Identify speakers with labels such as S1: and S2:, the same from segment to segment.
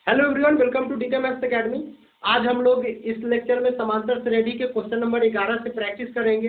S1: Hello everyone, welcome to DK maths academy. आज हम लोग इस लेक्चर में समांतर श्रेणी के क्वेश्चन नंबर 11 से प्रैक्टिस करेंगे।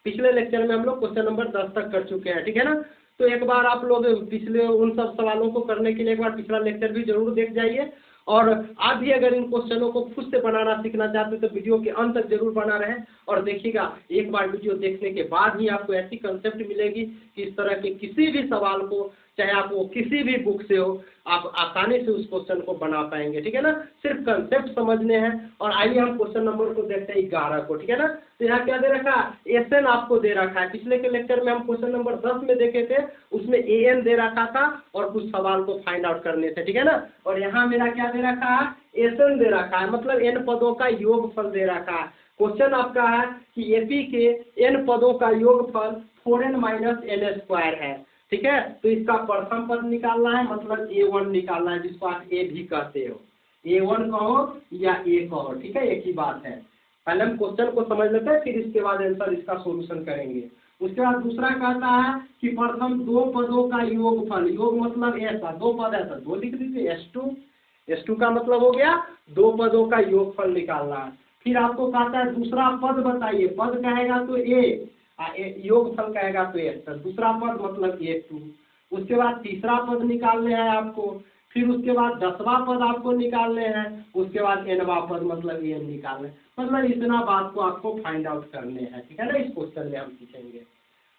S1: पिछले लेक्चर में हम लोग क्वेश्चन नंबर 10 तक कर चुके हैं, ठीक है ना। तो एक बार आप लोग पिछले उन सब सवालों को करने के लिए एक बार पिछला लेक्चर भी जरूर देख जाइए। और आप भी अगर इन क्वेश्चनों को खुद से बनाना सीखना चाहते हो तो वीडियो के अंत तक जरूर बना रहे और देखिएगा। एक बार वीडियो देखने के बाद ही आपको ऐसी कंसेप्ट मिलेगी कि इस तरह के किसी भी सवाल को, चाहे आप वो किसी भी बुक से हो, आप आसानी से उस क्वेश्चन को बना पाएंगे, ठीक है ना। सिर्फ कंसेप्ट समझने हैं। और आइए हम क्वेश्चन नंबर को देखते हैं 11 को, ठीक है ना। तो यहाँ क्या दे रखा है, एसएन आपको दे रखा है। पिछले के लेक्चर में हम क्वेश्चन नंबर 10 में देखे थे, उसमें एएन दे रखा था और कुछ सवाल को फाइंड आउट करने थे, ठीक है ना। और यहाँ मेरा क्या दे रखा है, एसएन दे रखा है, मतलब एन पदों का योगफल दे रखा है। क्वेश्चन आपका है कि एपी के एन पदों का योगफल 4n - n² है, ठीक है। तो इसका प्रथम पद निकालना है, मतलब A1 निकालना है, जिसको आप ए भी कहते हो। A1 कहो या ए कहो, ठीक है, एक ही बात है। पहले हम क्वेश्चन को समझ लेते हैं, फिर इसके बाद आंसर इसका सॉल्यूशन करेंगे। उसके बाद दूसरा कहता है कि प्रथम दो पदों का योगफल, योग मतलब ऐसा दो पद है तो दो लिख दीजिए, S2 का मतलब हो गया दो पदों का योगफल निकालना है। फिर आपको कहता है दूसरा पद बताइए, पद कहेगा तो ए, योगफल कहेगा तो ए, तो दूसरा पद मतलब A2। उसके बाद तीसरा पद निकालने हैं आपको, फिर उसके बाद 10वां पद आपको निकालने हैं, उसके बाद nवां पद मतलब n निकालने, मतलब इतना बात को आपको फाइंड आउट करने हैं, ठीक है ना। इस क्वेश्चन में हम सीखेंगे,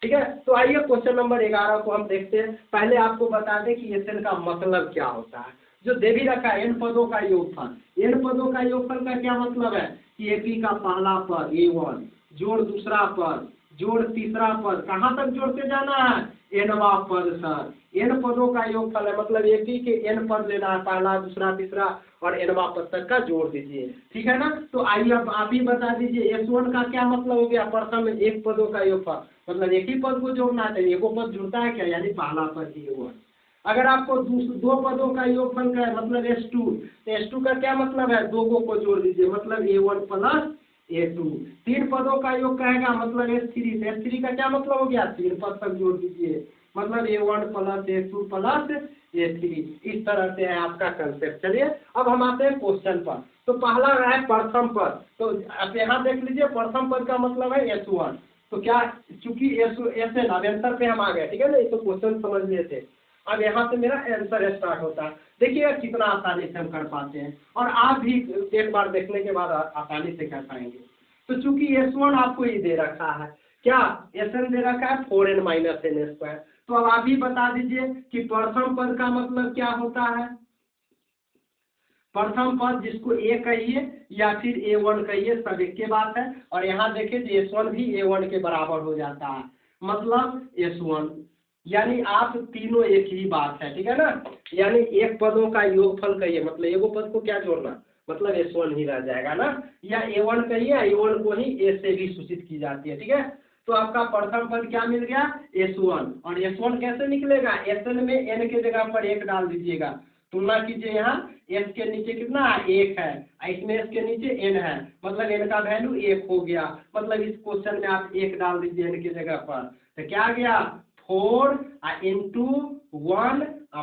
S1: ठीक है। तो आइए क्वेश्चन नंबर 11 को हम देखते हैं। पहले आपको बता दें कि एन का मतलब क्या होता है। जो दे भी रखा है n पदों का योगफल, n पदों का योगफल का क्या मतलब है कि एपी का पहला पद A1 जोड़ दूसरा पद जोड़ तीसरा पद, कहाँ तक जोड़ते जाना है, nवां पद सर। n पदों का योगफल है, मतलब एपी के n पद लेना है, पहला दूसरा तीसरा और nवां पद तक का जोड़ दीजिए, ठीक है ना। तो आइए अब आप ही बता दीजिए S1 का क्या मतलब हो गया, प्रथम एक पदों का योगफल, मतलब एक ही पद को जोड़ना चाहिए, एगो पद जुड़ता है क्या, यानी पहला पद A1। अगर आपको दो पदों का योगफल का है मतलब S2, तो S2 का क्या मतलब है, दो को जोड़ दीजिए, मतलब A1 + A2। तीन पदों का योग कहेगा मतलब S3, S3 का क्या मतलब हो गया, तीन पद तक जोड़ दीजिए, मतलब A1 + A2 + A3। इस तरह से है आपका कंसेप्ट। चलिए अब हम आते हैं क्वेश्चन पर। तो पहला है प्रथम पद, तो आप यहाँ देख लीजिए, प्रथम पद का मतलब है S1। तो क्या, चूंकि SN, अब आंसर पे हम आ गए, ठीक है ना। ये तो क्वेश्चन समझ लिए थे, अब यहाँ से मेरा आंसर स्टार्ट होता है। देखिएगा कितना आसानी से हम कर पाते हैं, और आप भी एक बार देखने के बाद आसानी से कर पाएंगे। तो चूंकि S1 आपको ये दे रखा है, क्या SN दे रखा है 4n - n²। तो अब आप ही बता दीजिए कि प्रथम पद का मतलब क्या होता है। प्रथम पद जिसको A कहिए या फिर A1 कहिए, सब एक के बात है। और यहाँ देखिए S1 भी A1 के बराबर हो जाता है, मतलब S1, यानी आप तीनों एक ही बात है, ठीक है ना। यानी एक पदों का योगफल कहिए, मतलब एगो पद को क्या जोड़ना, मतलब S1 ही रह जाएगा ना। या A1 कहिए, A1 को ही A से भी सूचित की जाती है, ठीक है। तो आपका प्रथम पद क्या मिल गया, S1। और S1 कैसे निकलेगा, SN में n के जगह पर 1 डाल दीजिएगा। तुलना कीजिए, यहाँ S के नीचे कितना है, 1 है, इसमें S के नीचे n है, मतलब n का वैल्यू 1 हो गया। मतलब इस क्वेश्चन में आप 1 डाल दीजिए n की जगह पर, तो क्या आ गया, 4 × 1 -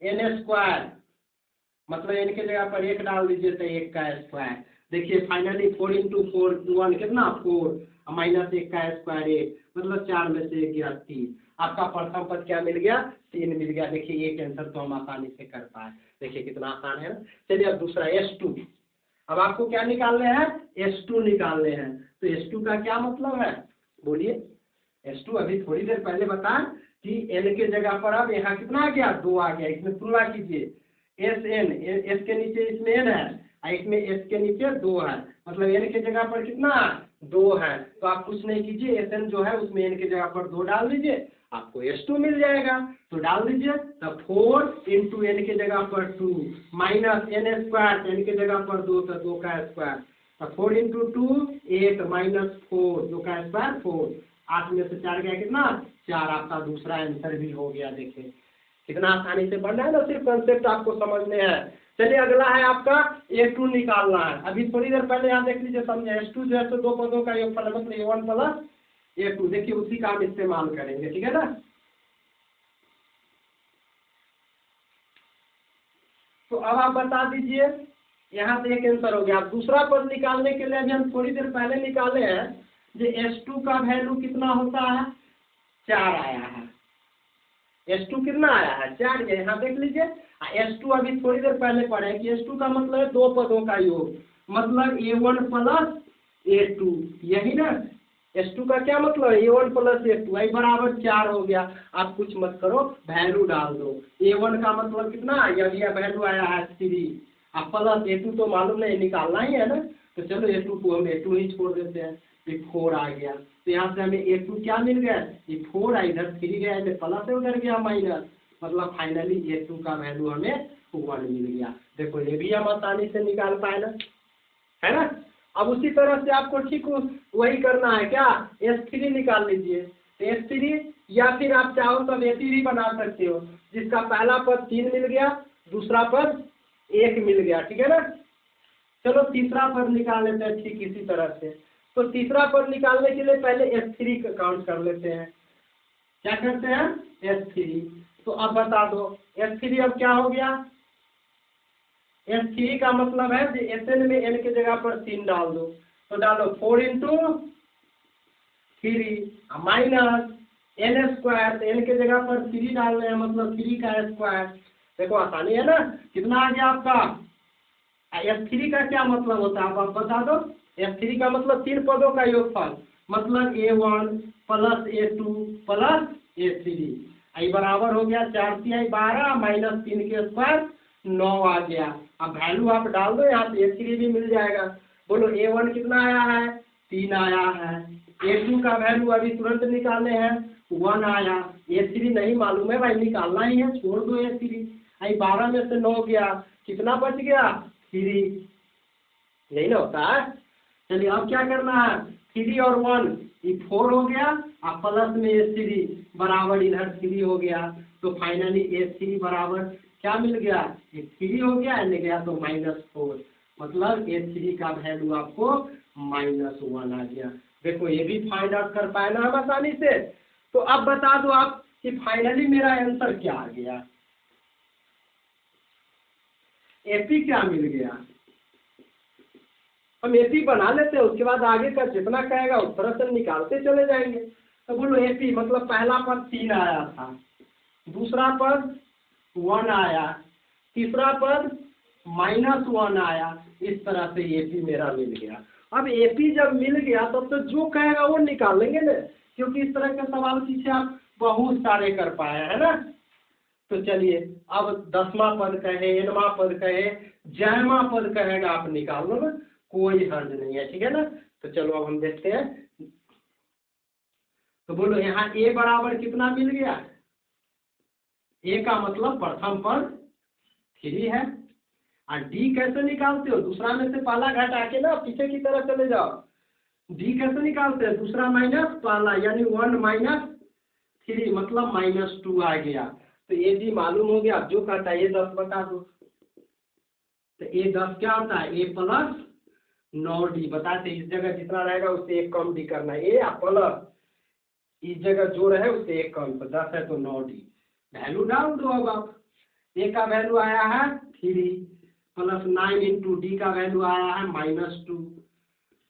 S1: n², मतलब n के जगह पर 1 डाल दीजिए तो 1 का स्क्वायर। देखिए फाइनली 4 × 4 1 कितना, 4 -1 का स्क्वायर 1, मतलब 4 में से 1 गया 3। आपका प्रथम पद क्या मिल गया, 3 मिल गया। देखिए एक आंसर तो हम आसानी से कर पाए, देखिए कितना आसान है ना। चलिए अब दूसरा S2। अब आपको क्या निकालने हैं, S2 निकालने हैं। तो S2 का क्या मतलब है, बोलिए। S2 अभी थोड़ी देर पहले बताएं कि n के जगह पर अब यहाँ कितना आ गया, 2 आ गया। इसमें तुलना कीजिए, SN, S के नीचे इसमें n है, इसमें S के नीचे 2 है, मतलब n के जगह पर कितना 2 है। तो आप कुछ नहीं कीजिए, SN जो है उसमें n के जगह पर 2 डाल दीजिए, आपको S2 मिल जाएगा। तो डाल दीजिए, तो 4 × n के जगह पर 2 - n², n के जगह पर 2 तो 2 का स्क्वायर, तो 4 × 2 8 - 4, 2 का स्क्वायर 4, 8 में से 4 गया कितना, 4। आपका दूसरा आंसर भी हो गया। देखिए कितना आसानी से बन रहा है ना, सिर्फ कंसेप्ट आपको समझने हैं। चलिए अगला है आपका A2 निकालना है। अभी थोड़ी देर पहले यहाँ देख लीजिए, समझे, S2 जो है तो दो पदों का योगफल है, मतलब A1 + A2। देखिए उसी का हम इस्तेमाल करेंगे, ठीक है ना। तो अब आप बता दीजिए, यहाँ से एक आंसर हो गया। अब दूसरा पद निकालने के लिए अभी हम थोड़ी देर पहले निकाले हैं, जो S2 का वैल्यू कितना होता है, 4 आया है। S2 कितना आया है, 4। यहाँ देख लीजिए, S2 अभी थोड़ी देर पहले पढ़े कि S2 का मतलब है दो पदों का योग, मतलब A1 प्लस A2, यही ना। S2 का क्या मतलब है, A1 प्लस A2, आई बराबर 4 हो गया। आप कुछ मत करो, वैल्यू डाल दो। A1 का मतलब कितना, यह वैल्यू आया है 3, अब प्लस A2 तो मालूम नहीं, निकालना ही है ना। तो चलो A2 को हम A2 ही छोड़ देते हैं, ये 4 आ गया। तो यहाँ से हमें A2 क्या मिल गया, ये 4 इधर 3 गया, इधर प्लस है, उधर गया माइनस, मतलब फाइनली A2 का वैल्यू हमें 1 मिल गया। देखो ये भी हम आसानी से निकाल पाए ना, है ना। अब उसी तरह से आपको ठीक वही करना है, क्या, S3 निकाल लीजिए। तो S3 या फिर आप चाहो तो A3 बना सकते हो, जिसका पहला पद 3 मिल गया, दूसरा पद 1 मिल गया, ठीक है ना। चलो तीसरा पद निकाल लेते हैं ठीक इसी तरह से। तो तीसरा पद निकालने के लिए पहले S3 का काउंट कर लेते हैं। क्या करते हैं, S3। तो अब बता दो S3 अब क्या हो गया, S3 का मतलब है Sn में n के जगह पर 3 डाल दो। तो डालो 4 इंटू 3 माइनस n स्क्वायर, तो n के जगह पर 3 डाल रहे हैं, मतलब 3 का स्क्वायर। देखो आसानी है ना, कितना आ गया आपका। S3 का क्या मतलब होता है, आप बता दो। S3 का मतलब 3 पदों का योगफल, मतलब A1 plus A2 plus A3, आई बराबर हो गया 4 × 12 माइनस 3 के स्क्वायर 9 आ गया। अब वैल्यू आप डाल दो, यहाँ पे A3 भी मिल जाएगा। बोलो A1 कितना आया है, 3 आया है। A2 का वैल्यू अभी तुरंत निकाले हैं, 1 आया। A3 नहीं मालूम है भाई, निकालना ही है, छोड़ दो A3। आई 12 में से 9 गया, कितना बच गया, 3, यही ना होता है। चलिए अब क्या करना है, 3 और 1 ये 4 हो गया, अब प्लस में A3 बराबर इधर 3 हो गया। तो फाइनली A3 बराबर क्या मिल गया, ये 3 हो गया, ले गया तो -4, मतलब A3 का वैल्यू आपको -1 आ गया। देखो ये भी फाइंड आउट कर पाए ना हम आसानी से। तो अब बता दो आप कि फाइनली मेरा आंसर क्या आ गया, AP क्या मिल गया। हम AP बना लेते हैं, उसके बाद आगे का जितना कहेगा उस तरह से निकालते चले जाएंगे। तो बोलो AP मतलब पहला पद 3 आया था, दूसरा पद 1 आया, तीसरा पद -1 आया, इस तरह से AP मेरा मिल गया। अब AP जब मिल गया तब तो जो कहेगा वो निकाल लेंगे ना, क्योंकि इस तरह के सवाल पीछे आप बहुत सारे कर पाए है ना। तो चलिए अब 10वां पद कहे, 9वां पद कहे, जयमा पद कहेगा आप निकाल लो ना, कोई हर्ज नहीं है, ठीक है ना। तो चलो अब हम देखते हैं। तो बोलो यहाँ A बराबर कितना मिल गया, A का मतलब प्रथम पद 3 है। और D कैसे निकालते हो, दूसरा में से पहला घटा के ना पीछे की तरफ चले जाओ। D कैसे निकालते हैं, दूसरा माइनस पहला, यानी 1 - 3 मतलब -2 आ गया। तो ये भी मालूम हो गया। अब जो कहता है ये 10 बता दो। तो ये 10 क्या होता है, A प्लस 9D बताते, इस जगह जितना रहेगा उससे 1 कम D करना है, A प्लस इस जगह जो रहे उससे 1 कम, तो 10 है तो 9D। वैल्यू डाल दो। अब आप A का वैल्यू आया है 3 प्लस 9 इंटू D का वैल्यू आया है -2,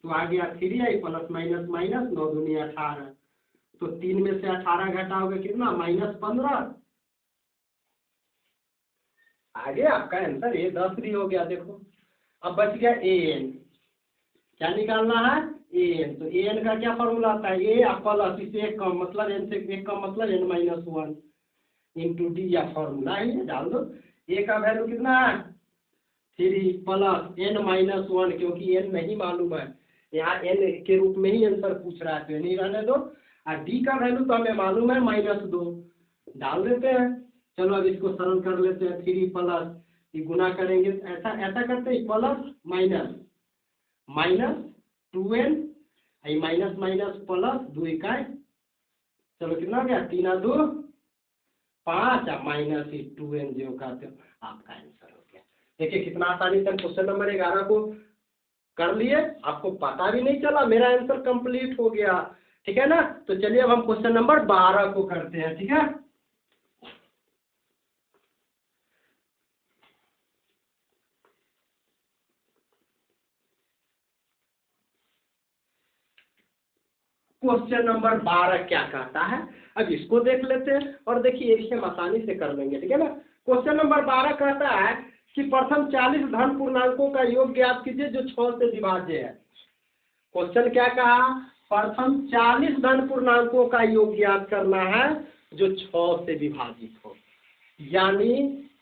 S1: तो आ गया 3 आई प्लस माइनस माइनस 9 दूनी 18। तो 3 में से 18 घटाओगे कितना, -15 आ गया आपका आंसर। ये 10 भी हो गया। देखो अब बच गया AN, क्या निकालना है, AN। तो AN का क्या फॉर्मूला आता है, A प्लस इससे 1 कम, मतलब N से 1 कम मतलब N-1 इंटू D, या फॉर्मूला ही है, डाल दो। A का वैल्यू कितना है 3 प्लस N-1, क्योंकि N नहीं मालूम है, यहाँ N के रूप में ही आंसर पूछ रहा है, तो नहीं रहने दो। और D का वैल्यू तो हमें मालूम है -2, डाल देते हैं। चलो अब इसको सरल कर लेते हैं। 3 प्लस ये गुना करेंगे, ऐसा ऐसा करते हैं, plus minus minus 2n, minus minus plus 2 इकाई, चलो कितना हो गया, 3 2 5 माइनस 2n जो कहते हो, आपका आंसर हो गया। देखिए कितना आसानी से क्वेश्चन नंबर 11 को कर लिए, आपको पता भी नहीं चला, मेरा आंसर कंप्लीट हो गया, ठीक है ना। तो चलिए अब हम क्वेश्चन नंबर 12 को करते हैं, ठीक है। क्वेश्चन नंबर 12 क्या कहता है, अब इसको देख लेते हैं और देखिए इसे हम आसानी से कर लेंगे, ठीक है ना। क्वेश्चन नंबर 12 कहता है कि प्रथम 40 धन पूर्णांकों का योग ज्ञात कीजिए जो 6 से विभाज्य है। क्वेश्चन क्या कहा, प्रथम 40 धन पूर्णांकों का योग ज्ञात करना है जो 6 से विभाजित हो, यानी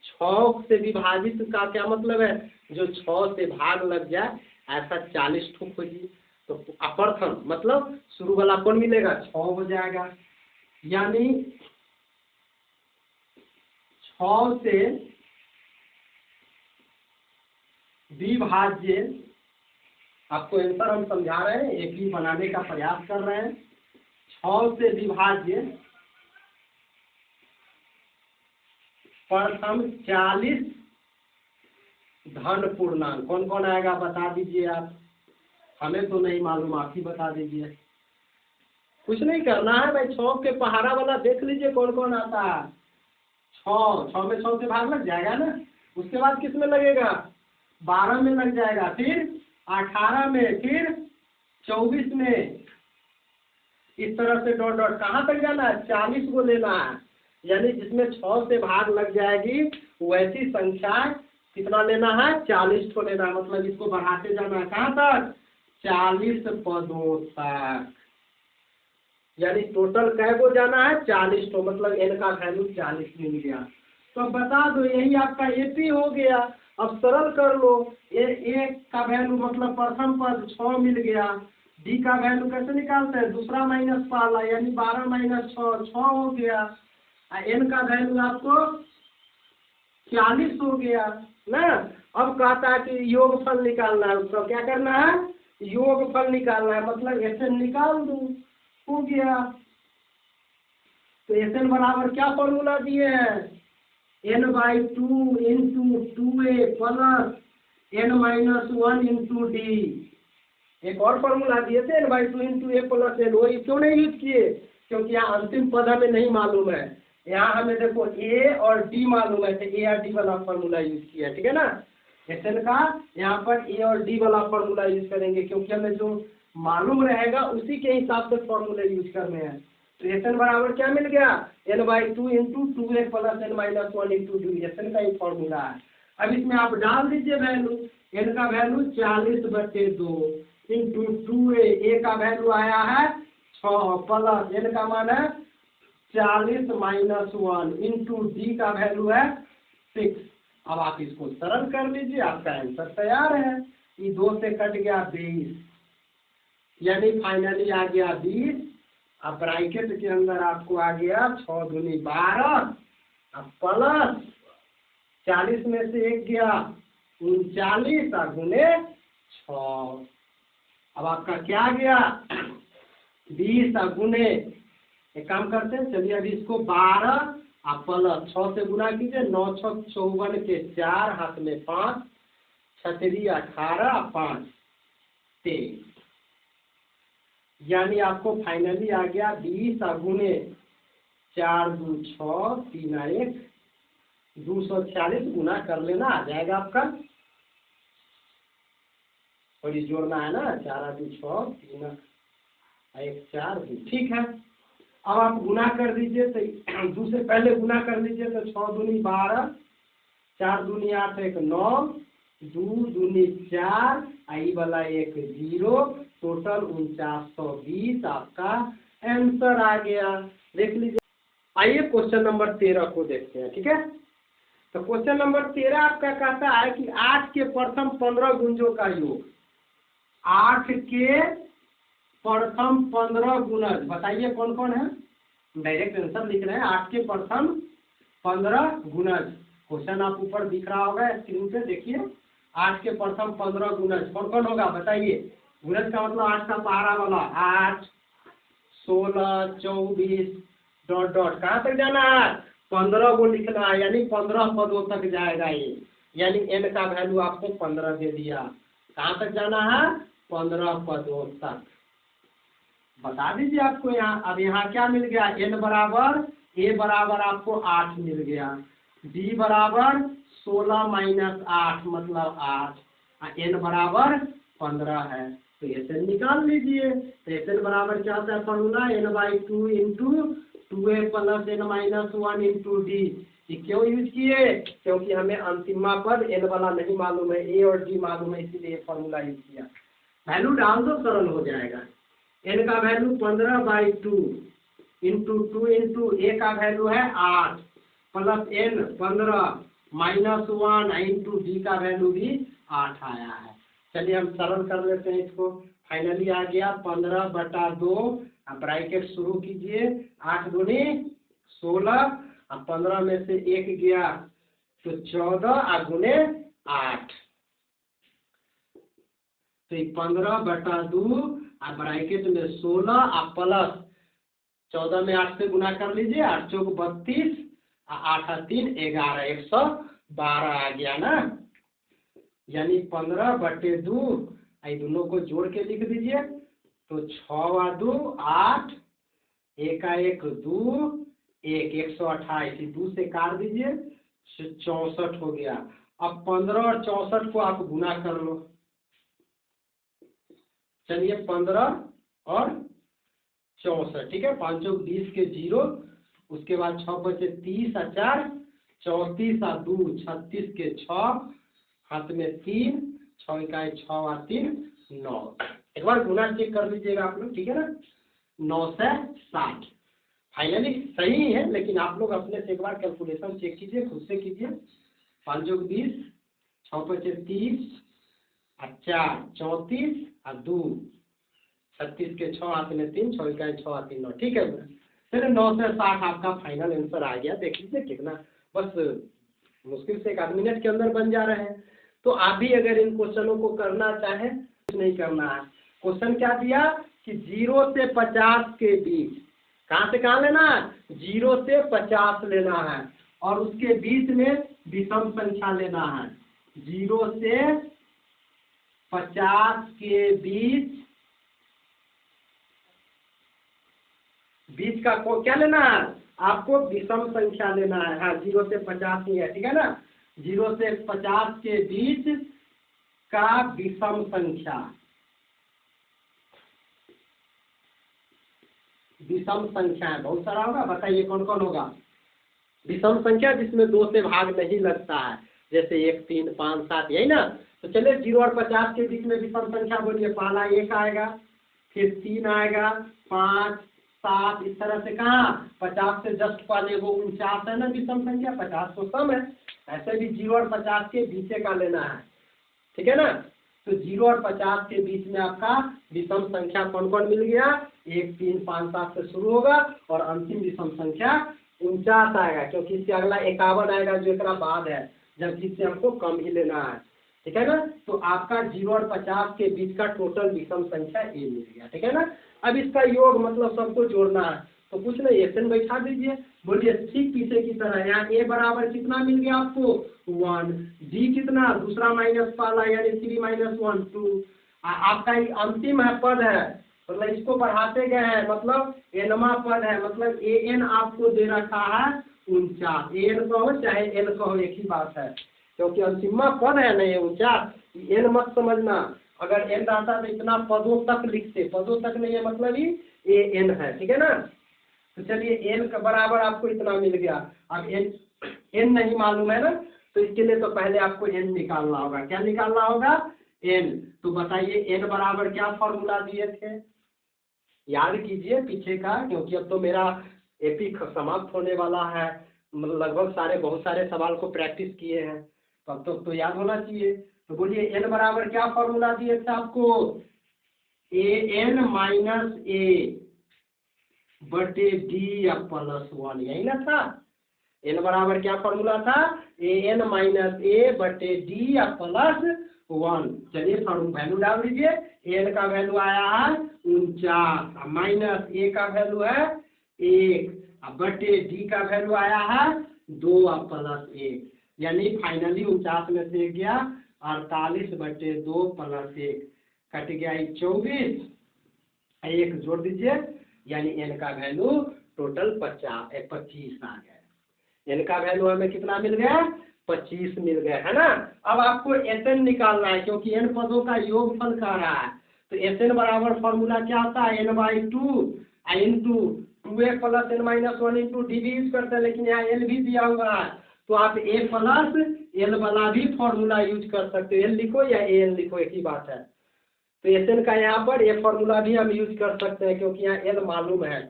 S1: 6 से विभाजित का क्या मतलब है, जो 6 से भाग लग जाए ऐसा 40 ठोक खोजिए। तो प्रथम मतलब शुरू वाला कौन मिलेगा, 6 हो जाएगा, यानी 6 से विभाज्य, आपको आंसर हम समझा रहे हैं, एक ही बनाने का प्रयास कर रहे हैं। 6 से विभाज्य प्रथम 40 धन पूर्णांक कौन कौन आएगा बता दीजिए आप, हमें तो नहीं मालूम, आप ही बता दीजिए। कुछ नहीं करना है भाई, 6 के पहाड़ा वाला देख लीजिए कौन कौन आता है। 6 में 6 से भाग लग जाएगा ना, उसके बाद किस में लगेगा, 12 में लग जाएगा, फिर 18 में, फिर 24 में, इस तरह से डॉट डॉट कहाँ तक जाना है, 40 को लेना है, यानी जिसमें 6 से भाग लग जाएगी वैसी संख्या कितना लेना है, 40 को लेना है। मतलब इसको बढ़ाते जाना है कहाँ तक, 40 पदों तक, यानी टोटल कै को जाना है, 40 को, मतलब n का वैल्यू 40 मिल गया। तो बता दो यही आपका AP हो गया। अब सरल कर लो, ए का वैल्यू मतलब प्रथम पद 6 मिल गया, D का वैल्यू कैसे निकालते हैं, दूसरा माइनस पहला, यानी 12 माइनस 6 हो गया, n का वैल्यू आपको 40 हो गया ना। अब कहता है कि योगफल निकालना है, उसका क्या करना है, योगफल निकालना है, मतलब ऐसे निकाल दूं, हो गया। तो SN बराबर क्या फॉर्मूला दिए हैं, n/2 into 2a plus n-1 into D। एक और फॉर्मूला दिए थे n/2 into a plus n, वही क्यों नहीं यूज किए, क्योंकि यहाँ अंतिम पद हमें नहीं मालूम है, यहाँ हमें देखो A और D मालूम है, तो A और D वाला फॉर्मूला यूज किया, ठीक है ना। SN का यहाँ पर A और D वाला फॉर्मूला यूज करेंगे, क्योंकि हमें जो मालूम रहेगा उसी के हिसाब से फॉर्मूले यूज करने हैं। तो SN बराबर क्या मिल गया, n/2 into 2a plus n-1 into D, SN का ही फॉर्मूला है। अब इसमें आप डाल दीजिए वैल्यू, n का वैल्यू 40/2 इंटू 2a, A का वैल्यू आया है 6 प्लस n का मान है 40-1 इंटू D का वैल्यू है 6। अब आप इसको सरल कर लीजिए, आपका आंसर तैयार है। ये 2 से कट गया 20, यानी फाइनली आ गया 20। अब ब्रैकेट के अंदर आपको आ गया 6 दूनी 12, अब प्लस 40 में से 1 गया 39 और गुने 6। अब आपका क्या गया 20 और गुने, एक काम करते हैं, चलिए अभी इसको 12 आप प्लस 6 से गुना कीजिए, 9 6 54 के 4, हाथ में 5, 6 18, 5 23, यानी आपको फाइनली आ गया 20 और गुने 4 2 6 3 1 240 गुना कर लेना, आ जाएगा आपका, और ये जोड़ना है ना, 4 2 6 3 1 4 2, ठीक है। अब आप गुना कर दीजिए, तो 2 से पहले गुना कर लीजिए, तो 6 दूनी 12, 4 दूनी 8 1 9, 2 दूनी 4, आई वाला 1 0, टोटल 4920 आपका आंसर आ गया। देख लीजिए, आइए क्वेश्चन नंबर 13 को देखते हैं, ठीक है। तो क्वेश्चन नंबर 13 आपका कहता है कि 8 के प्रथम 15 गुंजों का योग, 8 के प्रथम 15 गुणज बताइए कौन कौन है, डायरेक्ट आंसर लिख रहे हैं। 8 के प्रथम 15 गुणज, क्वेश्चन आप ऊपर दिख रहा होगा स्क्रीन पे, देखिए 8 के प्रथम 15 गुणज कौन कौन होगा बताइए। गुणज का मतलब 8 का पहाड़ा वाला, 8 16 24 डॉट डॉट कहाँ तक जाना है, 15 को लिखना है, यानी 15 पदों तक जाएगा ये, यानी n का वैल्यू आपको 15 दे दिया, कहाँ तक जाना है, 15 पदों तक। बता दीजिए आपको यहाँ, अब यहाँ क्या मिल गया, n बराबर, a बराबर आपको 8 मिल गया, b बराबर 16 - 8 मतलब 8, n बराबर 15 है। तो SN निकाल लीजिए। तो SN बराबर क्या होता है formula, n/2 into 2a plus n-1 into D. क्यों यूज किए, क्योंकि हमें अंतिमा पद n वाला नहीं मालूम है, a और d मालूम है, इसीलिए फॉर्मूला यूज किया। वैल्यू डाल दो, सरल हो जाएगा। n का वैल्यू 15/2 इंटू 2 इंटू a का वैल्यू है 8 प्लस n 15 -1 इंटू डी का वैल्यू भी 8 आया है। चलिए हम सरल कर लेते हैं इसको। फाइनली आ गया 15/2, अब ब्रैकेट शुरू कीजिए, 8 दूनी 16, अब 15 में से 1 गया तो 14 गुने 8, तो 15/2 अब ब्रैकेट में 16 अब प्लस 14 में 8 से गुना कर लीजिए, 8 चौक 32, 8 3 11, 112 आ गया ना। यानी 15/2, ये दोनों को जोड़ के लिख दीजिए, तो 6 8, 1 1 2 1, 128, 2 से काट दीजिए, 64 हो गया। अब 15 और 64 को आप गुना कर लो। चलिए 15 और 64, ठीक है, 5 चौक 20 के 0, उसके बाद 6 बचे 30 और 4 34 और 2 36 के 6, हाथ में 3, 6 इकाई 6 और 3 9। एक बार गुना चेक कर लीजिएगा आप लोग, ठीक है ना, 9 से 60 फाइनली सही है, लेकिन आप लोग अपने से एक बार कैलकुलेशन चेक कीजिए, खुद से कीजिए। 5 चौक 20, 6 बचे 30 और 4 34 और 2 36 के 6, हाथ में 3, 6 इकाई 6 और 3 9, ठीक है। चलिए 9 से 60 आपका फाइनल आंसर आ गया। देख लीजिए कितना, बस मुश्किल से 1 मिनट के अंदर बन जा रहे हैं। तो आप भी अगर इन क्वेश्चनों को करना चाहें, कुछ नहीं करना है। क्वेश्चन क्या दिया कि 0 से 50 के बीच, कहाँ से कहाँ लेना है, 0 से 50 लेना है, और उसके बीच में विषम संख्या लेना है। 0 से 50 के बीच का क्या लेना है आपको, विषम संख्या लेना है। हाँ, 0 से 50 ही है, ठीक है ना। 0 से 50 के बीच का विषम संख्या, विषम संख्या है, बहुत सारा होगा, बताइए कौन कौन होगा। विषम संख्या जिसमें 2 से भाग नहीं लगता है, जैसे 1 3 5 7, यही ना। तो चलिए 0 और 50 के बीच में विषम संख्या बोलिए। पहला 1 आएगा, फिर 3 आएगा, 5 7, इस तरह से। कहाँ 50 से जस्ट पहले वो 49 है ना विषम संख्या, 50 तो सम है। ऐसे भी 0 और 50 के बीच का लेना है, ठीक है ना। तो 0 और 50 के बीच में आपका विषम संख्या कौन कौन मिल गया, 1 3 5 7 से शुरू होगा, और अंतिम विषम संख्या 49 आएगा, क्योंकि इससे अगला 51 आएगा जो एक बाद है, जबकि इससे हमको कम ही लेना है, ठीक है ना। तो आपका 0 और 50 के बीच का टोटल विषम संख्या ए मिल गया, ठीक है ना। अब इसका योग मतलब सबको जोड़ना है, तो कुछ नहीं, SN बैठा दीजिए। बोलिए ठीक पीछे की तरह, यहाँ a बराबर कितना मिल गया आपको 1, d कितना, दूसरा माइनस वाला यानी 3 - 1 2, आपका ये अंतिम है पद है, मतलब इसको बढ़ाते गए हैं, मतलब nवा पद है, मतलब an आपको दे रखा है 49। an कहो चाहे n कहो एक ही बात है, क्योंकि अंतिमा पद है नहीं 49। n मत समझना, अगर n रहता तो इतना पदों तक लिखते, पदों तक नहीं है मतलब ही an है, ठीक है ना। तो चलिए n का बराबर आपको इतना मिल गया। अब n नहीं मालूम है ना, तो इसके लिए तो पहले आपको n निकालना होगा। क्या निकालना होगा, n। तो बताइए n बराबर क्या फॉर्मूला दिए थे, याद कीजिए पीछे का, क्योंकि अब तो मेरा एपी समाप्त होने वाला है। लगभग बहुत सारे सवाल को प्रैक्टिस किए हैं, तो अब तो याद होना चाहिए। तो बोलिए n बराबर क्या फॉर्मूला दिए थे आपको, an - a बटे d प्लस 1, यही ना था। n बराबर क्या फॉर्मूला था, an - a बटे d प्लस 1। चलिए वैल्यू डाल दीजिए। n का वैल्यू आया है 49, माइनस a का वैल्यू है 1, बटे d का वैल्यू आया है 2 प्लस 1, यानी फाइनली 49 में से गया 48 बटे 2 प्लस 1, कट गया 24, 1 जोड़ दीजिए, यानी n का वैल्यू टोटल 25 आ गया। n का वैल्यू हमें कितना मिल गया, 25 मिल गया, है ना। अब आपको SN निकालना है, क्योंकि n पदों का योगफल कह रहा है, तो Sn बराबर फॉर्मूला क्या होता है, n/2 into 2a plus n minus 1 into D भी यूज करते हैं, लेकिन यहाँ l भी दिया हुआ है तो आप a प्लस l वाला भी फॉर्मूला यूज कर सकते हो। l लिखो या an लिखो एक ही बात है। तो Sn का यहाँ पर ये फॉर्मूला भी हम यूज कर सकते हैं क्योंकि यहाँ l मालूम है।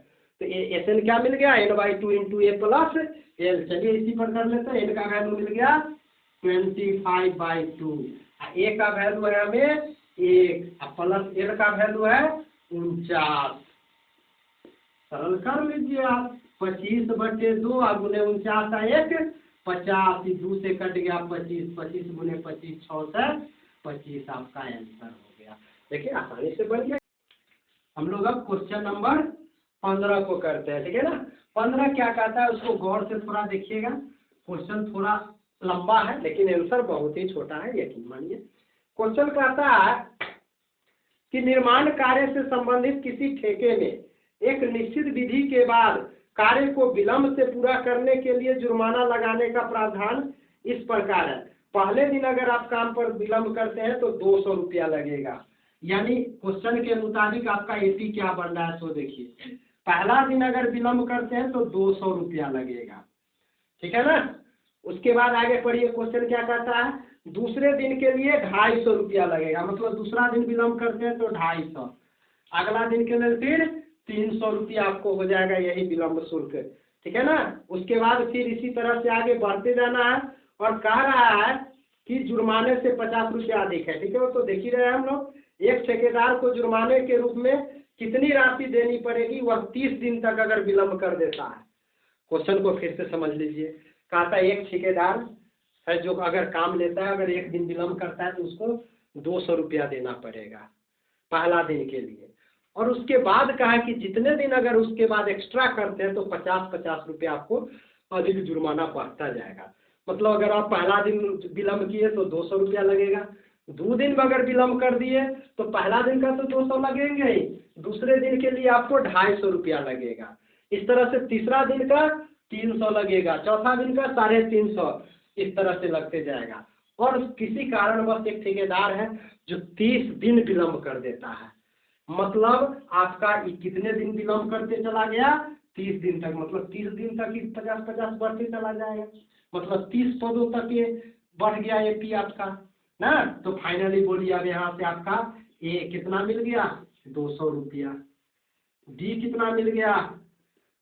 S1: तो Sn क्या मिल गया, n/2 into a plus l। चलिए इसी पर कर लेते हैं। n का वैल्यू मिल गया 25/2, a का वैल्यू है हमें 1 प्लस l का वैल्यू है 49। सरल कर लीजिए आप, 25/2 गुने 49 1 50, 2 से कट गया 25, 25 गुने 25 6 से 25 आपका आंसर हो गया। देखिए आसानी से बन गया। हम लोग अब क्वेश्चन नंबर 15 को करते हैं, ठीक है ना। 15 क्या कहता है उसको गौर से थोड़ा देखिएगा। क्वेश्चन थोड़ा लंबा है लेकिन आंसर बहुत ही छोटा है, यकीन मानिए। क्वेश्चन कहता है कि निर्माण कार्य से संबंधित किसी ठेके में एक निश्चित विधि के बाद कार्य को विलंब से पूरा करने के लिए जुर्माना लगाने का प्रावधान इस प्रकार है। पहले दिन अगर आप काम पर विलंब करते हैं तो 200 रुपया लगेगा। यानी क्वेश्चन के मुताबिक आपका एपी क्या बन रहा है सो देखिए। पहला दिन अगर विलंब करते हैं तो 200 रुपया लगेगा, ठीक है ना। उसके बाद आगे पढ़िए, क्वेश्चन क्या कहता है, दूसरे दिन के लिए 250 रुपया लगेगा। मतलब दूसरा दिन विलंब करते हैं तो 250, अगला दिन के लिए फिर 300 रुपया आपको हो जाएगा, यही विलंब शुल्क, ठीक है ना। उसके बाद फिर इसी तरह से आगे बढ़ते जाना है और कह रहा है कि जुर्माने से 50 रुपया अधिक है, ठीक है। वो तो देख ही रहे हैं हम लोग। एक ठेकेदार को जुर्माने के रूप में कितनी राशि देनी पड़ेगी, वह 30 दिन तक अगर विलंब कर देता है। क्वेश्चन को फिर से समझ लीजिए। कहता है एक ठेकेदार है जो अगर काम लेता है, अगर एक दिन विलंब करता है तो उसको 200 रुपया देना पड़ेगा पहला दिन के लिए। और उसके बाद कहा कि जितने दिन अगर उसके बाद एक्स्ट्रा करते हैं तो 50-50 रुपया आपको अधिक जुर्माना बढ़ता जाएगा। मतलब अगर आप पहला दिन विलंब किए तो 200 रुपया लगेगा, 2 दिन में अगर विलंब कर दिए तो पहला दिन का तो 200 लगेंगे ही, दूसरे दिन के लिए आपको 250 रुपया लगेगा। इस तरह से तीसरा दिन का 300 लगेगा, चौथा दिन का 350, इस तरह से लगते जाएगा। और किसी कारणवश एक ठेकेदार है जो 30 दिन विलंब कर देता है, मतलब आपका कितने दिन विलंब करते चला गया, 30 दिन तक। मतलब 30 दिन तक 50-50 बढ़ते चला जाएगा, मतलब 30 पदों तक ये बढ़ गया एपी आपका ना। तो फाइनली बोलिए अब यहाँ से आपका ए कितना मिल गया, 200 रुपया। डी कितना मिल गया,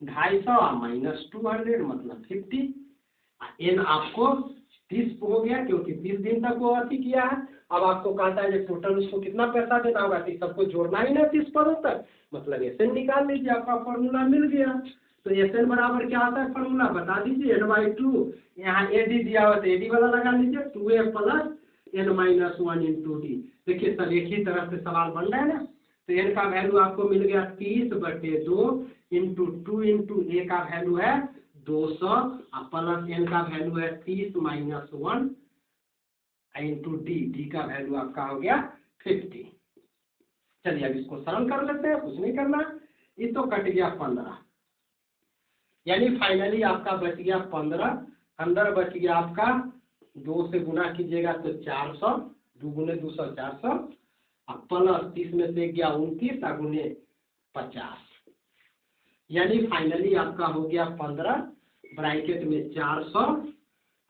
S1: 250 माइनस 200 मतलब 50। एन आपको 30 हो गया क्योंकि 30 दिन तक वो अति किया है। अब आपको कहता है टोटल उसको कितना पैसा देना होगा, तो सबको जोड़ना ही ना 30 पदों तक, मतलब Sn निकाल लीजिए, आपका फॉर्मूला मिल गया। तो Sn बराबर क्या होता है फॉर्मूला बता दीजिए, n/2, यहाँ ad दिया हुआ तो ad वाला लगा लीजिए, 2a plus n minus 1 into D. देखिए सब एक ही तरह से सवाल बन रहा है ना। तो n का वैल्यू आपको मिल गया 30/2 इंटू 2 इंटू a का वैल्यू है 200 प्लस n का वैल्यू है 30 माइनस 1 इंटू डी का वैल्यू आपका हो गया 50। चलिए अब इसको सरल कर लेते हैं, कुछ नहीं करना। ये तो कट गया 15, यानी फाइनली आपका बच गया 15। अंदर बच गया आपका 2 से गुना कीजिएगा तो 400, 2 गुने 200 400, अब प्लस 30 में से गया 29 गुने 50, यानी फाइनली आपका हो गया 15 ब्रैकेट में 400,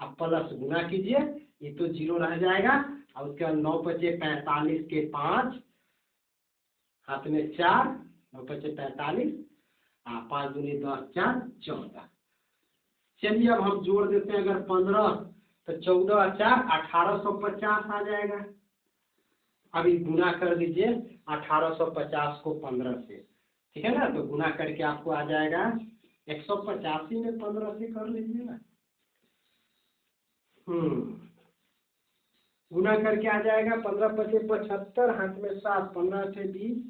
S1: अब प्लस गुना कीजिए, ये तो 0 रह जाएगा। और उसके बाद 9 बचे 45 के 5, हाथ में 4, 9 बचे 45, 5 दूनी 10 4 14। चलिए अब हम जोड़ देते हैं, अगर 15 तो 14 4 1850 आ जाएगा। अभी गुना कर दीजिए 1850 को 15 से, ठीक है ना। तो गुना करके आपको आ जाएगा 185 में 15 से कर लीजिए ना। गुना करके आ जाएगा 15 × 75, हाथ में 7, 15 × 20,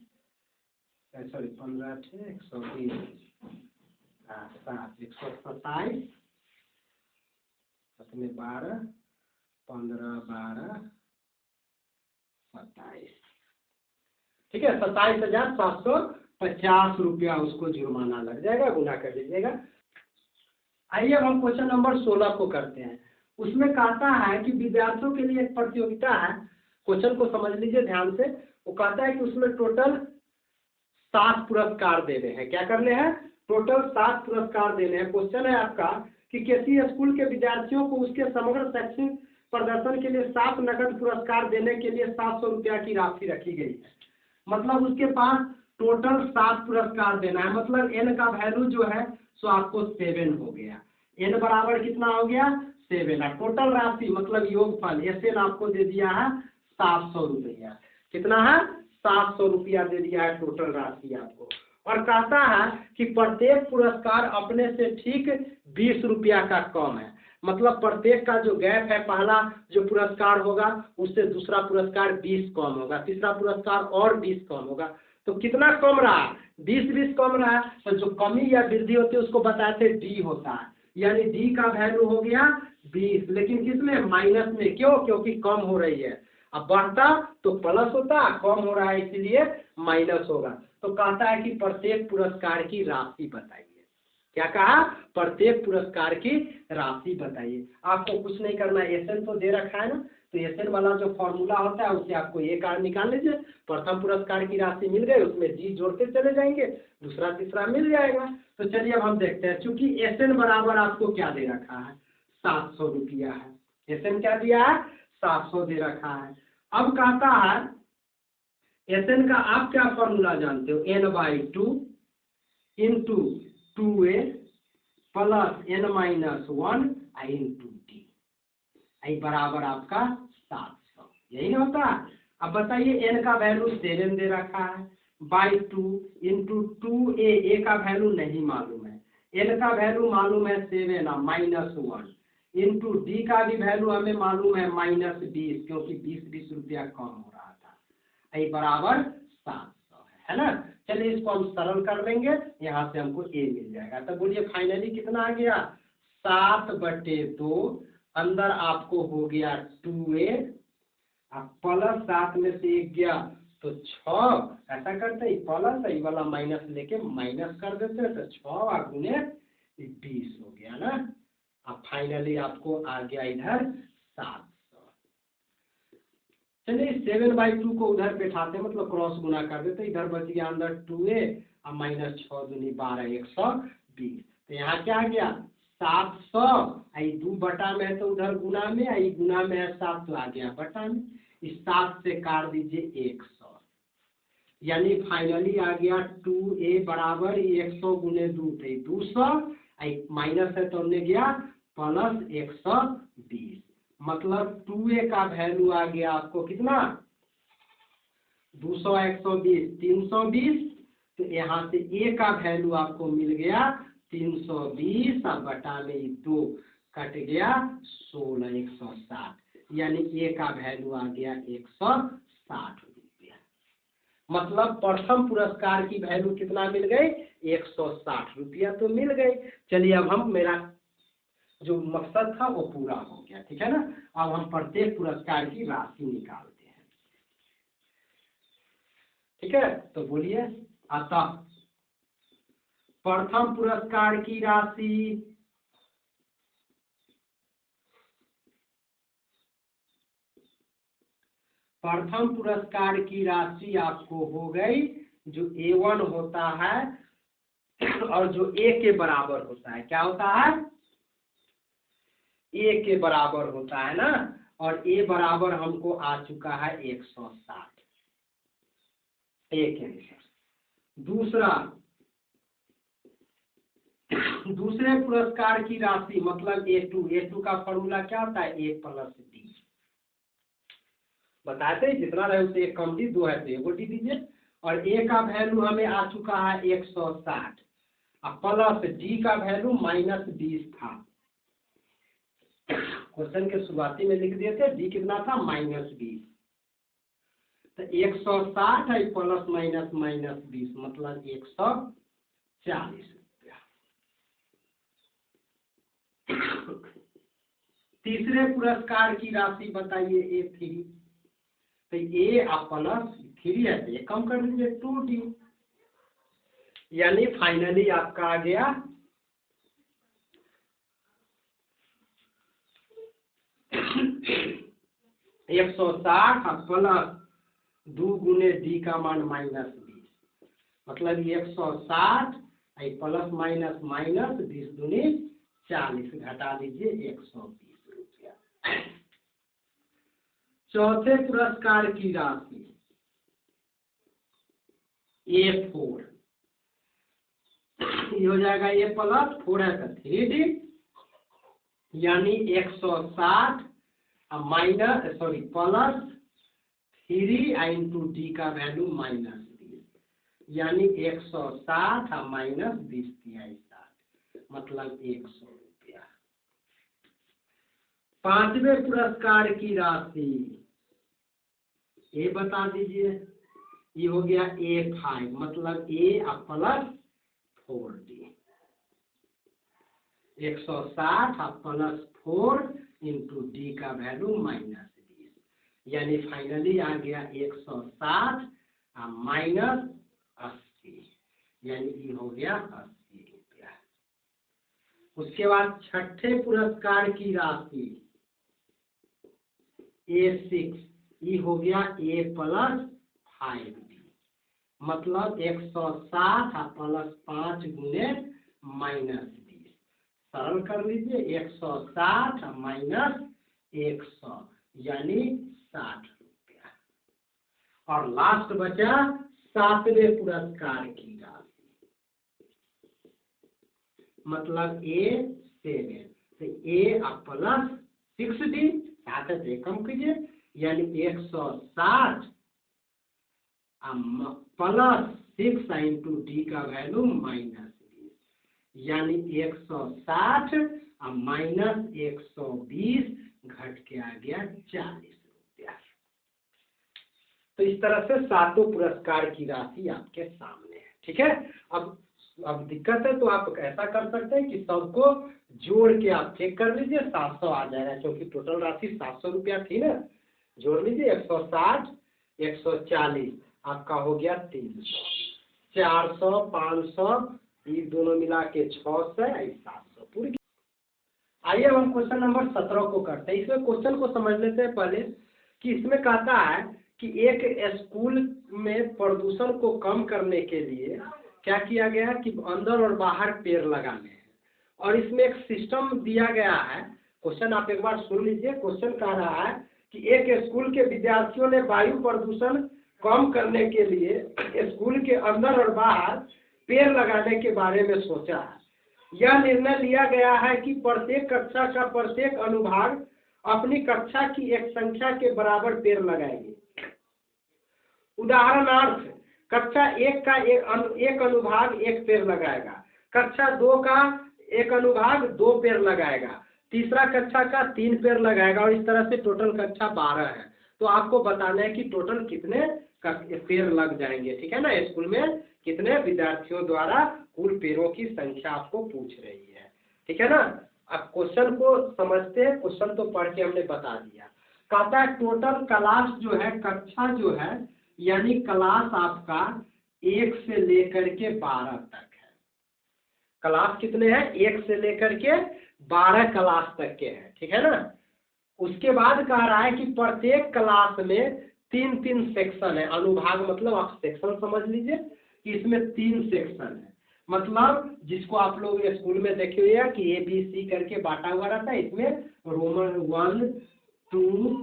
S1: सॉरी 15 × 120, 7 127, हाथ में 12, 15 12 27, ठीक है। 27,750 रुपया उसको जुर्माना लग जाएगा, गुना कर लीजिएगा। आइए अब हम क्वेश्चन नंबर 16 को करते हैं। उसमें कहता है कि विद्यार्थियों के लिए एक प्रतियोगिता है, क्वेश्चन को समझ लीजिए ध्यान से। वो कहता है कि उसमें टोटल 7 पुरस्कार देने हैं। क्या करने हैं? टोटल 7 पुरस्कार देने हैं। क्वेश्चन है आपका कि किसी स्कूल के विद्यार्थियों को उसके समग्र शैक्षणिक प्रदर्शन के लिए 7 नकद पुरस्कार देने के लिए 700 रुपया की राशि रखी गई है। मतलब उसके पास टोटल 7 पुरस्कार देना है। मतलब n का वैल्यू जो है सो आपको 7 हो गया। n बराबर कितना हो गया? 7। टोटल राशि मतलब योगफल SN आपको दे दिया है 700 रुपया। कितना है? 700 रुपया दे दिया है टोटल राशि आपको। और कहता है कि प्रत्येक पुरस्कार अपने से ठीक 20 रुपया का कम है। मतलब प्रत्येक का जो गैप है, पहला जो पुरस्कार होगा उससे दूसरा पुरस्कार 20 कम होगा, तीसरा पुरस्कार और 20 कम होगा। तो कितना कम रहा? 20 कम रहा। तो जो कमी या वृद्धि होती है उसको बताते डी होता है। यानी डी का वैल्यू हो गया 20, लेकिन किसमें? माइनस में। क्यों? क्योंकि कम हो रही है। अब बढ़ता तो प्लस होता, कम हो रहा है इसलिए माइनस होगा। तो कहता है कि प्रत्येक पुरस्कार की राशि बताइए। क्या कहा? प्रत्येक पुरस्कार की राशि बताइए। आपको कुछ नहीं करना है, SN तो दे रखा है ना, तो SN वाला जो फॉर्मूला होता है उससे आपको एक आर निकाल लीजिए। प्रथम पुरस्कार की राशि मिल गई, उसमें जी जोड़ते चले जाएंगे, दूसरा तीसरा मिल जाएगा। तो चलिए अब हम देखते हैं। चूंकि SN बराबर आपको क्या दे रखा है? 700 रुपया है। SN क्या दिया है? 700 दे रखा है। अब कहता है SN का आप क्या फॉर्मूला जानते हो? n/2 into 2a plus n-1 into D, आई बराबर आपका 700। यही होता है। अब बताइए n का वैल्यू 7 दे रखा है, बाई 2 इंटू 2a, a का वैल्यू नहीं मालूम है, n का वैल्यू मालूम है 7 -1 इंटू डी का भी वैल्यू हमें मालूम है -20, क्योंकि 20 रुपया कम हो रहा था। आई बराबर 700 है ना। चलिए इसको हम सरल कर लेंगे, यहाँ से हमको a मिल जाएगा। तो बोलिए फाइनली कितना आ गया? 7/2 अंदर आपको हो गया 2a, प्लस 7 में से 1 गया तो 6। ऐसा करते हैं प्लस ये वाला माइनस लेके माइनस कर देते हैं, तो 6 गुने 20 हो गया ना। अब फाइनली आपको आ गया इधर 700। चलिए 7/2 को उधर बैठाते हैं, मतलब क्रॉस गुना कर देते, इधर बच गया अंदर 2a और माइनस 6 दूनी 12, 120। तो यहाँ क्या आ गया? 700। आई 2 बटा में है तो उधर गुना में, आई गुना में है 7 तो आ गया बटा में। इस 7 से काट दीजिए 100, यानी फाइनली आ गया 2a बराबर 100 गुने 2 थे 200, आई माइनस है तो हमने गया प्लस 120। मतलब 2a का वैल्यू आ गया आपको कितना? 200 120 320। तो यहाँ से a का वैल्यू आपको मिल गया 320 और बटा में 2 कट गया 16, 160, यानी a का वैल्यू आ गया 160 रुपया। मतलब प्रथम पुरस्कार की वैल्यू कितना मिल गई? 160 रुपया तो मिल गई। चलिए अब हम, मेरा जो मकसद था वो पूरा हो गया, ठीक है ना। अब हम प्रत्येक पुरस्कार की राशि निकालते हैं, ठीक है। तो बोलिए, अतः प्रथम पुरस्कार की राशि आपको हो गई जो A1 होता है और जो A के बराबर होता है। क्या होता है? A के बराबर होता है ना। और A बराबर हमको आ चुका है 160 A के अनुसार। दूसरे पुरस्कार की राशि मतलब A2 का फॉर्मूला क्या होता है? A + D। बताते हैं जितना रहे उससे एक कम दी, 2 है तो 1 डी दीजिए। और A का वैल्यू हमें आ चुका है 160 और प्लस D का वैल्यू -20 था। क्वेश्चन के शुरुआती में लिख दिए थे D कितना था? -20। तो 160 है प्लस माइनस -20 मतलब 140 रुपया। तीसरे पुरस्कार की राशि बताइए A3। तो A और प्लस 3 है तो ये कम कर दीजिए 2D, यानी फाइनली आपका आ गया 160 प्लस 2 गुने डी का मान -20, मतलब 160 प्लस माइनस माइनस 20 दूनी 40, घटा दीजिए 120 रुपया। चौथे पुरस्कार की राशि A4, ये हो जाएगा A प्लस 4 है तो 3D, यानी 160 प्लस 3 इंटू डी का वैल्यू -20, यानी 160 माइनस 20 × 60, मतलब 100 रुपया। पांचवें पुरस्कार की राशि ए बता दीजिए, ये हो गया A5, मतलब A plus 4D, 160 plus 4 into D का वैल्यू -20, यानी फाइनली आ गया 160 माइनस 80, यानी ये हो गया 80 रुपया। उसके बाद छठे पुरस्कार की राशि A6, ये हो गया A प्लस 5D, मतलब 160 प्लस 5 गुने -20, सरल कर लीजिए 160 माइनस 100, यानी 60 रुपया। और लास्ट बचा सातवें पुरस्कार की राशि, मतलब A7, तो A प्लस 6D, 7 से कम कीजिए, यानी 160 प्लस 6 इंटू डी का वैल्यू -20, यानी 160 माइनस 120, घट के आ गया 40 रुपया। तो इस तरह से सातों पुरस्कार की राशि आपके सामने है। ठीक है, अब दिक्कत है तो आप ऐसा कर सकते हैं कि सबको जोड़ के आप चेक कर लीजिए, 700 आ जाएगा, क्योंकि टोटल राशि 700 रुपया थी ना। जोड़ लीजिए 160 140, आपका हो गया 300, 400 500, ये दोनों मिला के 600 700 पूरी। आइए हम क्वेश्चन नंबर 17 को करते हैं। इसमें क्वेश्चन को समझ लेते हैं पहले कि इसमें कहता है कि एक स्कूल में प्रदूषण को कम करने के लिए क्या किया गया कि अंदर और बाहर पेड़ लगाने हैं, और इसमें एक सिस्टम दिया गया है। क्वेश्चन आप एक बार सुन लीजिए। क्वेश्चन कह रहा है कि एक स्कूल के विद्यार्थियों ने वायु प्रदूषण कम करने के लिए स्कूल के अंदर और बाहर पेड़ लगाने के बारे में सोचा है। यह निर्णय लिया गया है कि प्रत्येक कक्षा का प्रत्येक अनुभाग अपनी कक्षा की एक संख्या के बराबर पेड़ लगाएंगे। उदाहरणार्थ, कक्षा 1 का एक अनुभाग 1 पेड़ लगाएगा, कक्षा 2 का एक अनुभाग 2 पेड़ लगाएगा, तीसरा कक्षा का 3 पेड़ लगाएगा, और इस तरह से टोटल कक्षा 12 है। तो आपको बताना है कि टोटल कितने पेड़ लग जाएंगे। ठीक है ना, स्कूल में कितने विद्यार्थियों द्वारा कुल पेड़ों की संख्या आपको पूछ रही है। ठीक है ना, अब क्वेश्चन को समझते हैं। क्वेश्चन तो पढ़ के हमने बता दिया। कहता है टोटल क्लास जो है, कक्षा जो है, यानी क्लास आपका 1 से लेकर के 12 तक है। क्लास कितने हैं? 1 से लेकर के 12 क्लास तक के हैं। ठीक है ना। उसके बाद कह रहा है कि प्रत्येक क्लास में 3-3 सेक्शन है। अनुभाग मतलब आप सेक्शन समझ लीजिए कि इसमें 3 सेक्शन है। मतलब जिसको आप लोग स्कूल में देखे हुए हैं कि ABC करके बांटा हुआ रहता है, इसमें रोमन 1 2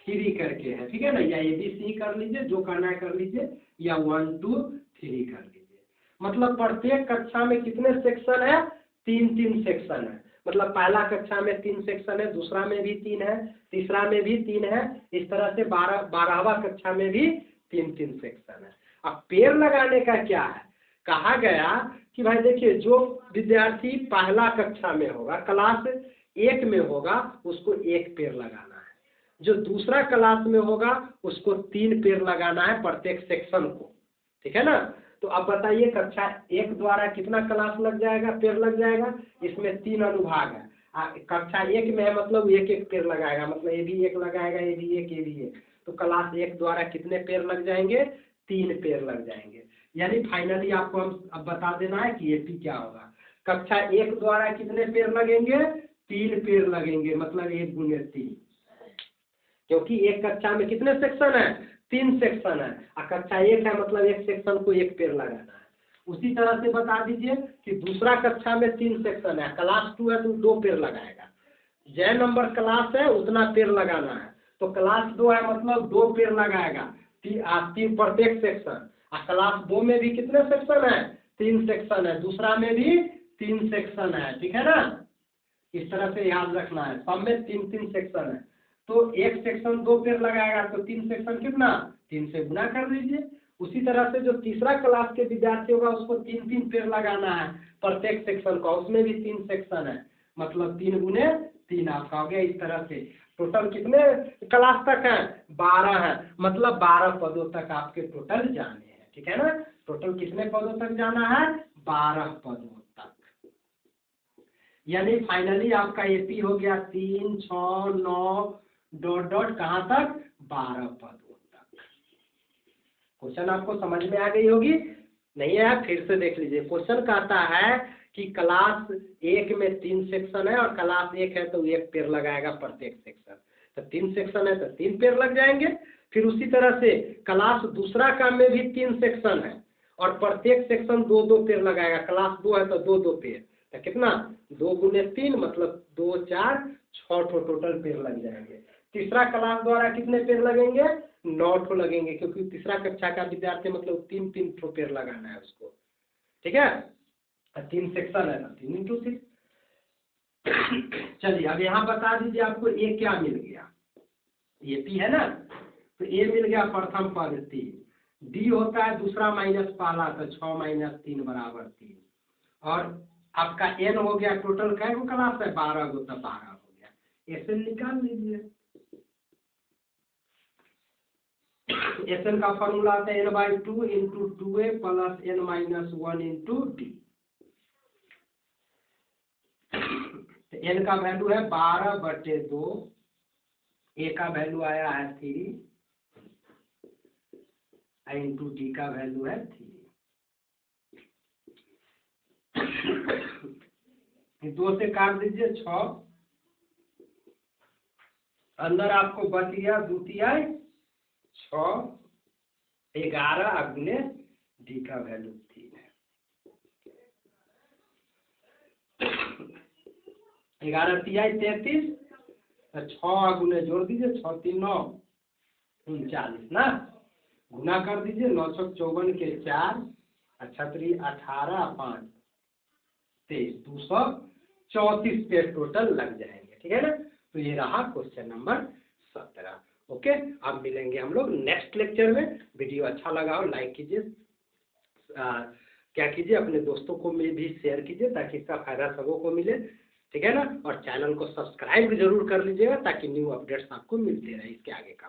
S1: 3 करके है। ठीक है ना, या ABC कर लीजिए, जो करना है कर लीजिए, या 1 2 3 कर लीजिए। मतलब प्रत्येक कक्षा में कितने सेक्शन है? 3-3 सेक्शन है। मतलब पहला कक्षा में 3 सेक्शन है, दूसरा में भी 3 है, तीसरा में भी 3 है, इस तरह से 12वां कक्षा में भी 3-3 सेक्शन है। अब पेड़ लगाने का क्या है? कहा गया कि भाई देखिए, जो विद्यार्थी पहला कक्षा में होगा, क्लास 1 में होगा, उसको 1 पेड़ लगाना है। जो दूसरा क्लास में होगा उसको 3 पेड़ लगाना है प्रत्येक सेक्शन को। ठीक है ना। तो अब बताइए कक्षा 1 द्वारा कितना क्लास लग जाएगा, पेड़ लग जाएगा? इसमें 3 अनुभाग है। कक्षा 1 में है, मतलब 1-1 पेड़ लगाएगा, मतलब ये भी 1 लगाएगा, ये भी 1, ये भी 1। तो क्लास 1 द्वारा कितने पेड़ लग जाएंगे? 3 पेड़ लग जाएंगे। यानी फाइनली आपको हम अब बता देना है कि AP क्या होगा। कक्षा 1 द्वारा कितने पेड़ लगेंगे? 3 पेड़ लगेंगे, मतलब 1 × 3, क्योंकि एक कक्षा में कितने सेक्शन है? 3 सेक्शन है, और कक्षा 1 है मतलब एक सेक्शन को एक पेड़ लगाना है। उसी तरह से बता दीजिए कि दूसरा कक्षा में 3 सेक्शन है, क्लास 2 है तो 2 पेड़ लगाएगा। जै नंबर क्लास है उतना पेड़ लगाना है, तो क्लास 2 है मतलब 2 पेड़ लगाएगा, 3 प्रत्येक सेक्शन। और क्लास 2 में भी कितने सेक्शन है? 3 सेक्शन है, दूसरा में भी 3 सेक्शन है, ठीक है ना। इस तरह से याद रखना है, सब में 3-3 सेक्शन है, तो एक सेक्शन 2 पेड़ लगाएगा तो 3 सेक्शन कितना? 3 से गुना कर दीजिए। उसी तरह से जो तीसरा क्लास के विद्यार्थी होगा उसको 3-3 पेड़ लगाना है प्रत्येक सेक्शन का, उसमें भी 3 सेक्शन है, मतलब 3 गुने 3 आपका हो गया। इस तरह से टोटल कितने क्लास तक है? 12 है, मतलब 12 पदों तक आपके टोटल जाने हैं, ठीक है ना। टोटल कितने पदों तक जाना है? 12 पदों तक। यानी फाइनली आपका एपी हो गया 3, 6, 9 ... कहाँ तक? 12 पदों तक। क्वेश्चन आपको समझ में आ गई होगी, नहीं है फिर से देख लीजिए। क्वेश्चन कहता है कि क्लास 1 में 3 सेक्शन है और क्लास 1 है तो 1 पेड़ लगाएगा प्रत्येक सेक्शन, तो 3 सेक्शन है तो 3 पेड़ लग जाएंगे। फिर उसी तरह से क्लास दूसरा का में भी 3 सेक्शन है और प्रत्येक सेक्शन 2-2 पेड़ लगाएगा, क्लास 2 है तो 2-2 पेड़, तो कितना? 2 गुने 3 मतलब 2, 4, 6 टोटल पेड़ लग जाएंगे। तीसरा क्लास द्वारा कितने पेड़ लगेंगे? 9 ठो लगेंगे, क्योंकि तीसरा कक्षा का विद्यार्थी मतलब 3-3 ठो पेड़ लगाना है उसको, ठीक है। 3 सेक्शन है ना, 3 इंटू 3। चलिए अब यहाँ बता दीजिए आपको ए क्या मिल गया। ये पी है ना, तो ए मिल गया प्रथम पद 3, डी होता है दूसरा माइनस पहला, तो 6 माइनस 3 बराबर 3, और आपका एन हो गया टोटल कै गो क्लास है? 12 गो, तो 12 हो गया। एस एन निकाल लीजिए। एस एन का फॉर्मूला आता है n/2 into 2a plus n-1 into D. N का वैल्यू है 12/2, ए का वैल्यू आया है 3 इंटू डी का वैल्यू है 3। 2 से काट दीजिए 6, अंदर आपको बच गया 2 तिहाई 6, 11 गुने डी का वैल्यू 3 है। 11 तिहाई 33, 6 गुने जोड़ दीजिए, 6 3 9 39 ना, गुना कर दीजिए 9 6 54 के 4, 6 18 5 23, 234 पेड़ टोटल लग जाएंगे, ठीक है ना। तो ये रहा क्वेश्चन नंबर 17। ओके, अब मिलेंगे हम लोग नेक्स्ट लेक्चर में। वीडियो अच्छा लगा हो लाइक कीजिए, क्या कीजिए अपने दोस्तों को में भी शेयर कीजिए ताकि इसका फायदा सबों को मिले, ठीक है ना। और चैनल को सब्सक्राइब जरूर कर लीजिएगा ताकि न्यू अपडेट्स आपको मिलते रहे। इसके आगे का